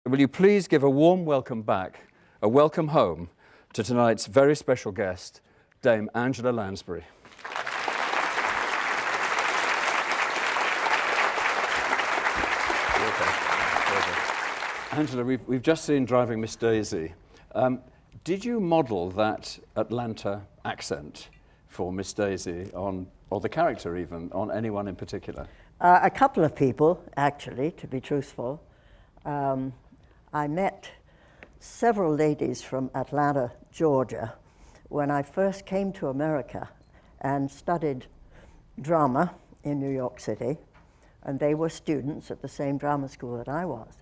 will you please give a warm welcome back, a welcome home, to tonight's very special guest, Dame Angela Lansbury. Angela, we've just seen Driving Miss Daisy. Did you model that Atlanta accent for Miss Daisy or the character even, on anyone in particular? A couple of people, actually, to be truthful. I met several ladies from Atlanta, Georgia, when I first came to America and studied drama in New York City, and they were students at the same drama school that I was.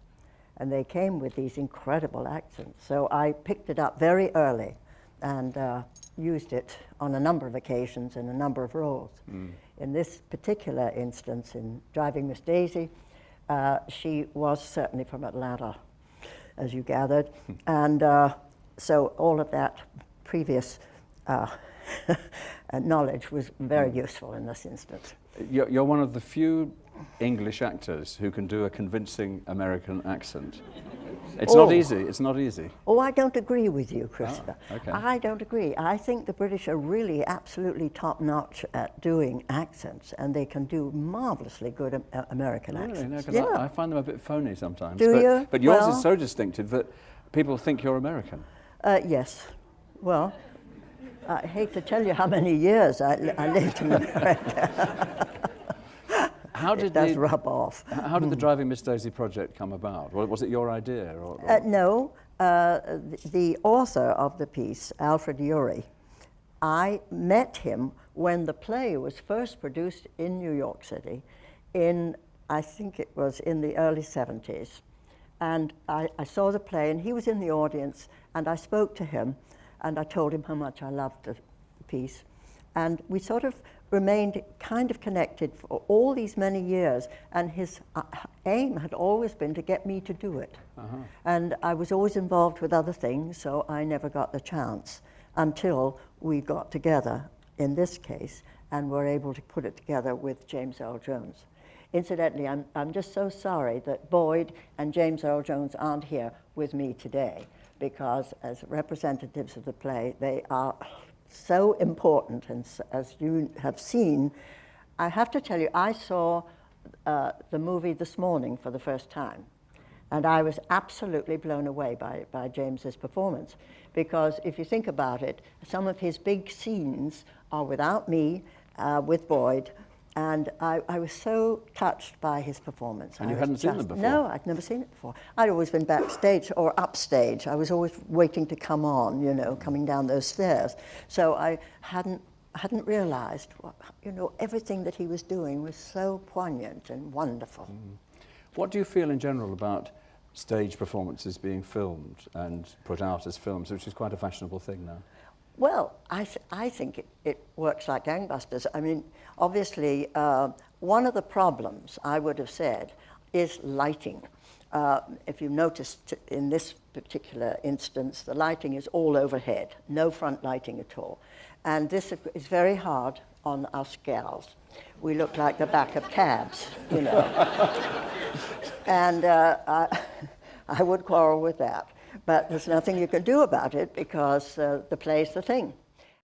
And they came with these incredible accents. So I picked it up very early and used it on a number of occasions in a number of roles. In this particular instance, in Driving Miss Daisy, she was certainly from Atlanta, as you gathered. And so all of that previous knowledge was very useful in this instance. You're one of the few English actors who can do a convincing American accent. It's not easy, it's not easy. Oh, I don't agree with you, Christopher. Oh, okay. I don't agree. I think the British are really absolutely top-notch at doing accents, and they can do marvelously good American accents. No, I find them a bit phony sometimes. Do you? But yours is so distinctive that people think you're American. Yes. Well, I hate to tell you how many years I lived in America. It does rub off. How did the Driving Miss Daisy project come about? Was it your idea? No. The author of the piece, Alfred Urey, I met him when the play was first produced in New York City in, I think it was in the early 70s. And I saw the play, and he was in the audience, and I spoke to him, and I told him how much I loved the piece. And we sort of remained kind of connected for all these many years, and his aim had always been to get me to do it. And I was always involved with other things, so I never got the chance until we got together in this case and were able to put it together with James Earl Jones. Incidentally, I'm just so sorry that Boyd and James Earl Jones aren't here with me today, because as representatives of the play, they are so important, and as you have seen, I have to tell you, I saw the movie this morning for the first time, and I was absolutely blown away by James's performance, because if you think about it, some of his big scenes are without me, with Boyd, and I was so touched by his performance. And you hadn't seen them before? No, I'd never seen it before. I'd always been backstage or upstage. I was always waiting to come on, you know, coming down those stairs. So I hadn't realized, you know, everything that he was doing was so poignant and wonderful. What do you feel in general about stage performances being filmed and put out as films, which is quite a fashionable thing now? Well, I think it works like gangbusters. I mean, obviously, one of the problems, I would have said, is lighting. If you noticed in this particular instance, the lighting is all overhead, no front lighting at all. And this is very hard on us gals. We look like the back of cabs, you know. And I would quarrel with that. But there's nothing you can do about it, because the play's the thing.